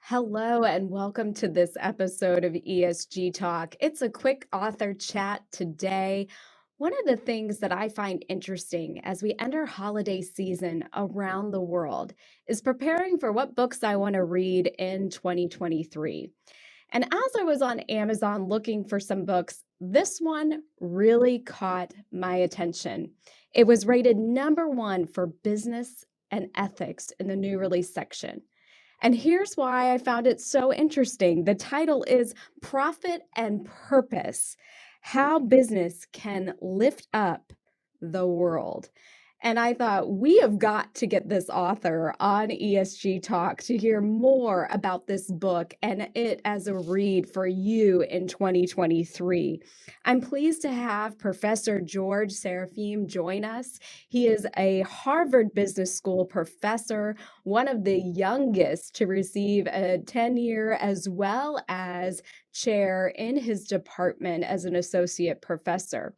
Hello, and welcome to this episode of ESG Talk. It's a quick author chat today. One of the things that I find interesting as we enter holiday season around the world is preparing for what books I want to read in 2023. And as I was on Amazon looking for some books, this one really caught my attention. It was rated #1 for business and ethics in the new release section. And here's why I found it so interesting. The title is Profit and Purpose: How Business Can Lift Up the World. And I thought we have got to get this author on ESG Talk to hear more about this book and it as a read for you in 2023. I'm pleased to have Professor George Serafeim join us. He is a Harvard Business School professor, one of the youngest to receive a tenure as well as chair in his department as an associate professor.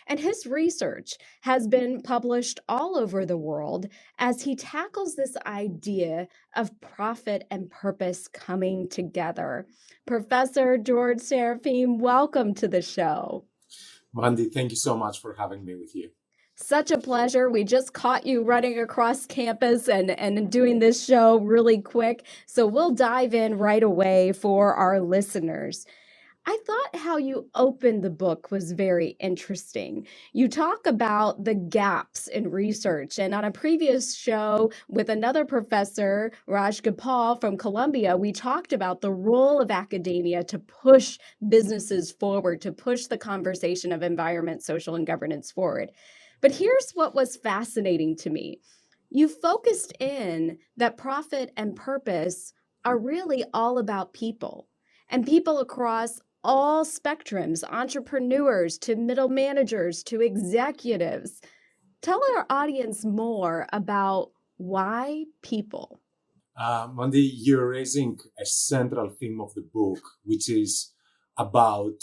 And his research has been published all over the world as he tackles this idea of profit and purpose coming together. Professor George Serafeim, welcome to the show. Mandi, thank you so much for having me with you. Such a pleasure. We just caught you running across campus and doing this show really quick. So we'll dive in right away for our listeners. I thought how you opened the book was very interesting. You talk about the gaps in research. And on a previous show with another professor, Raj Gopal from Columbia, we talked about the role of academia to push businesses forward, to push the conversation of environment, social, and governance forward. But here's what was fascinating to me. You focused in that profit and purpose are really all about people, and people across all spectrums, entrepreneurs to middle managers to executives. Tell our audience more about why people. Mandi, you're raising a central theme of the book, which is about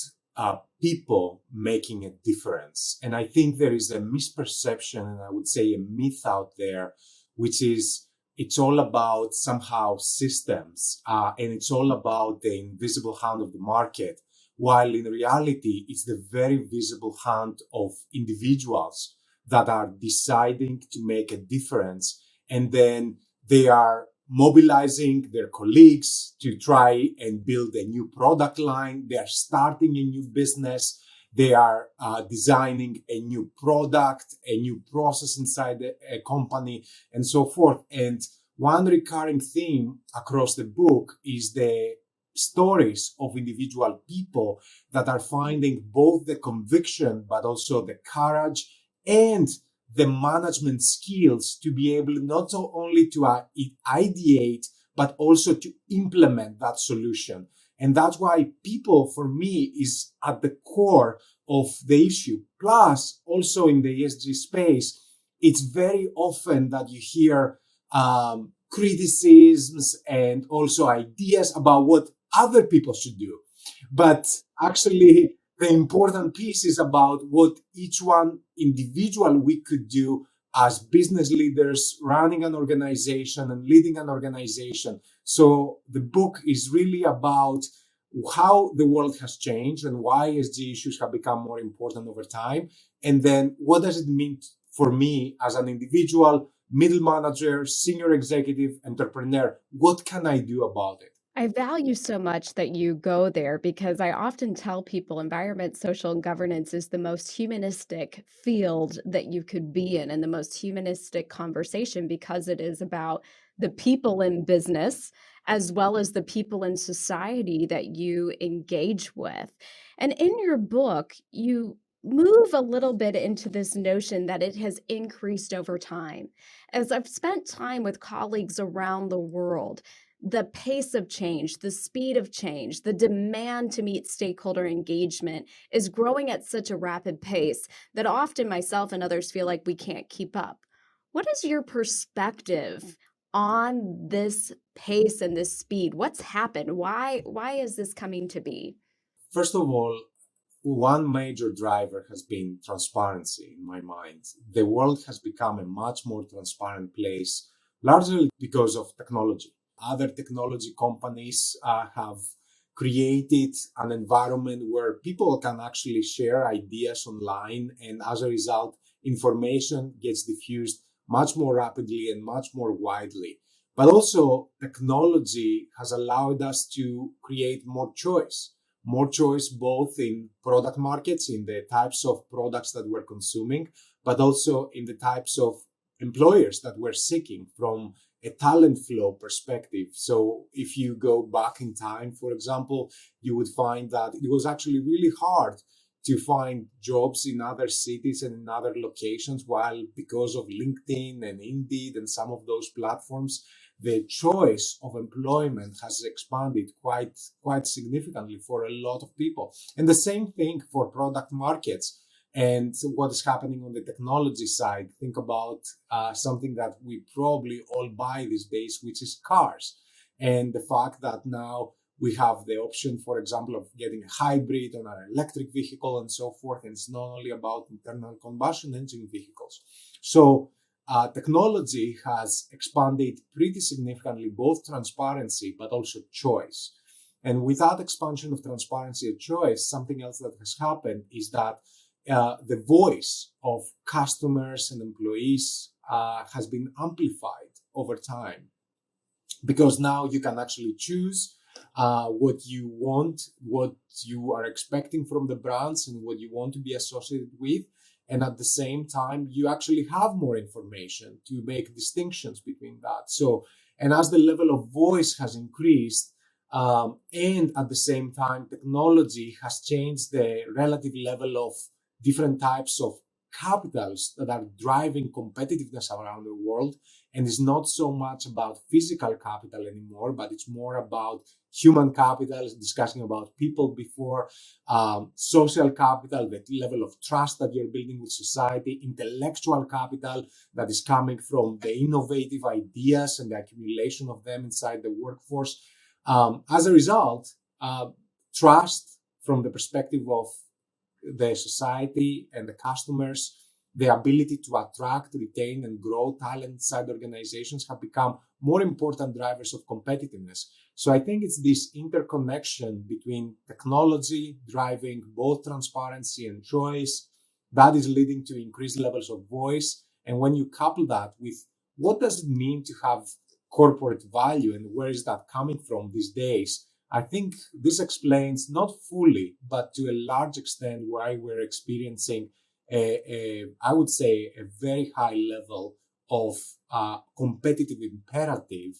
people making a difference. And I think there is a misperception, and I would say a myth out there, which is it's all about somehow systems, and it's all about the invisible hand of the market, while in reality, it's the very visible hand of individuals that are deciding to make a difference. And then they are mobilizing their colleagues to try and build a new product line. They are starting a new business. They are designing a new product, a new process inside a company, and so forth. And one recurring theme across the book is the stories of individual people that are finding both the conviction, but also the courage and the management skills to be able not only to ideate, but also to implement that solution. And that's why people, for me, is at the core of the issue. Plus, also in the ESG space, it's very often that you hear criticisms and also ideas about what other people should do. But actually, the important piece is about what each one individual we could do as business leaders running an organization and leading an organization. So the book is really about how the world has changed and why ESG issues have become more important over time. And then what does it mean for me as an individual, middle manager, senior executive, entrepreneur? What can I do about it? I value so much that you go there because I often tell people environment, social, and governance is the most humanistic field that you could be in and the most humanistic conversation because it is about the people in business as well as the people in society that you engage with. And in your book, you move a little bit into this notion that it has increased over time. As I've spent time with colleagues around the world, the pace of change, the speed of change, the demand to meet stakeholder engagement is growing at such a rapid pace that often myself and others feel like we can't keep up. What is your perspective on this pace and this speed? What's happened? Why is this coming to be? First of all, one major driver has been transparency in my mind. The world has become a much more transparent place, largely because of technology. other technology companies have created an environment where people can actually share ideas online, and as a result, information gets diffused much more rapidly and much more widely. But also, technology has allowed us to create more choice both in product markets, in the types of products that we're consuming, but also in the types of employers that we're seeking from a talent flow perspective. So if you go back in time, for example, you would find that it was actually really hard to find jobs in other cities and in other locations, while because of LinkedIn and Indeed and some of those platforms, the choice of employment has expanded quite significantly for a lot of people. And the same thing for product markets. And what is happening on the technology side, think about something that we probably all buy these days, which is cars. And the fact that now we have the option, for example, of getting a hybrid on an electric vehicle and so forth. And it's not only about internal combustion engine vehicles. So technology has expanded pretty significantly, both transparency, but also choice. And without expansion of transparency and choice, something else that has happened is that the voice of customers and employees has been amplified over time, because now you can actually choose what you want, what you are expecting from the brands, and what you want to be associated with. And at the same time, you actually have more information to make distinctions between that. So, and as the level of voice has increased, and at the same time, technology has changed the relative level of different types of capitals that are driving competitiveness around the world. And it's not so much about physical capital anymore, but it's more about human capital, discussing about people before, social capital, the level of trust that you're building with society, intellectual capital that is coming from the innovative ideas and the accumulation of them inside the workforce. As a result, trust from the perspective of the society and the customers, the ability to attract, retain, and grow talent inside organizations have become more important drivers of competitiveness. So I think it's this interconnection between technology driving both transparency and choice that is leading to increased levels of voice. And when you couple that with what does it mean to have corporate value and where is that coming from these days, I think this explains, not fully, but to a large extent, why we're experiencing I would say, a very high level of competitive imperative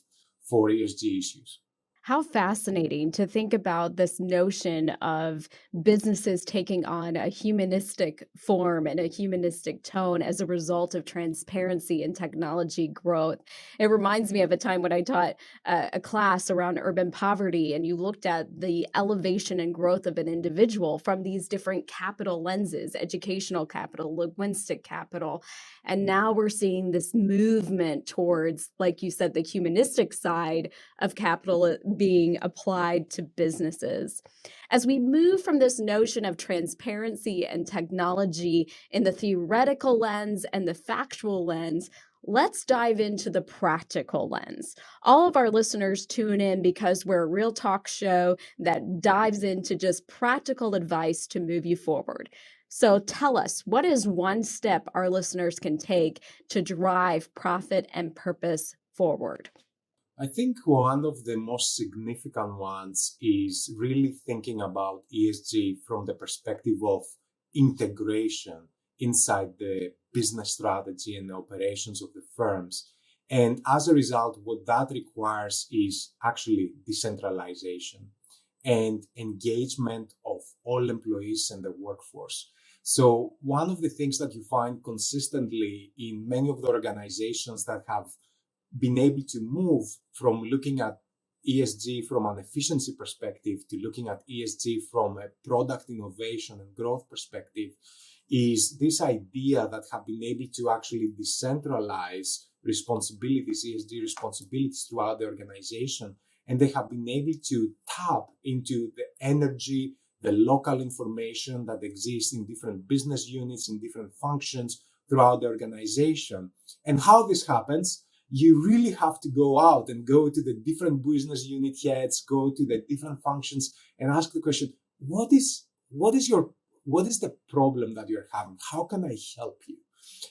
for ESG issues. How fascinating to think about this notion of businesses taking on a humanistic form and a humanistic tone as a result of transparency and technology growth. It reminds me of a time when I taught a class around urban poverty, and you looked at the elevation and growth of an individual from these different capital lenses: educational capital, linguistic capital. And now we're seeing this movement towards, like you said, the humanistic side of capital being applied to businesses. As we move from this notion of transparency and technology in the theoretical lens and the factual lens, let's dive into the practical lens. All of our listeners tune in because we're a real talk show that dives into just practical advice to move you forward. So tell us, what is one step our listeners can take to drive profit and purpose forward? I think one of the most significant ones is really thinking about ESG from the perspective of integration inside the business strategy and the operations of the firms. And as a result, what that requires is actually decentralization and engagement of all employees and the workforce. So one of the things that you find consistently in many of the organizations that have been able to move from looking at ESG from an efficiency perspective to looking at ESG from a product innovation and growth perspective is this idea that have been able to actually decentralize responsibilities, ESG responsibilities throughout the organization. And they have been able to tap into the energy, the local information that exists in different business units, in different functions throughout the organization. And how this happens, you really have to go out and go to the different business unit heads, go to the different functions and ask the question, what is the problem that you're having? How can I help you?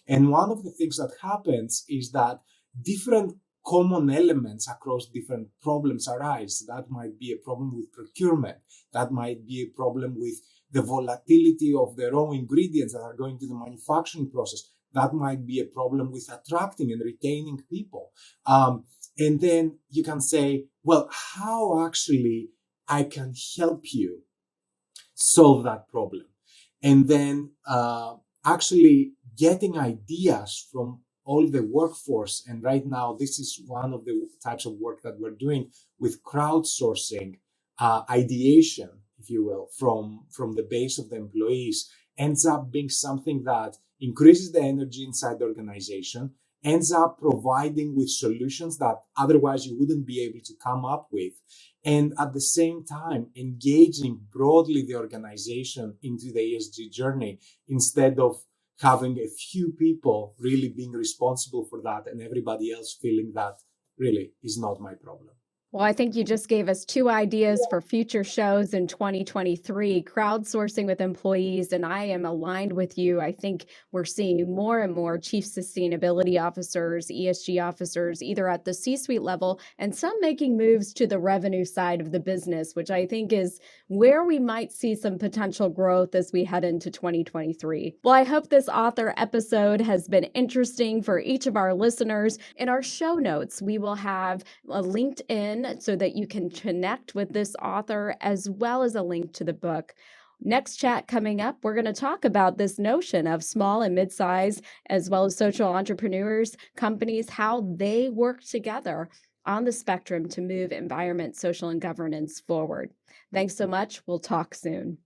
And one of the things that happens is that different common elements across different problems arise. That might be a problem with procurement. That might be a problem with the volatility of the raw ingredients that are going to the manufacturing process. That might be a problem with attracting and retaining people. And then you can say, well, how actually I can help you solve that problem? And then actually getting ideas from all the workforce. And right now, this is one of the types of work that we're doing with crowdsourcing ideation, if you will, from the base of the employees, ends up being something that increases the energy inside the organization, ends up providing with solutions that otherwise you wouldn't be able to come up with. And at the same time, engaging broadly the organization into the ESG journey instead of having a few people really being responsible for that and everybody else feeling that really is not my problem. Well, I think you just gave us 2 ideas for future shows in 2023, crowdsourcing with employees, and I am aligned with you. I think we're seeing more and more chief sustainability officers, ESG officers, either at the C-suite level and some making moves to the revenue side of the business, which I think is where we might see some potential growth as we head into 2023. Well, I hope this author episode has been interesting for each of our listeners. In our show notes, we will have a LinkedIn so that you can connect with this author, as well as a link to the book. Next chat coming up, we're going to talk about this notion of small and mid-size, as well as social entrepreneurs, companies, how they work together on the spectrum to move environment, social, and governance forward. Thanks so much. We'll talk soon.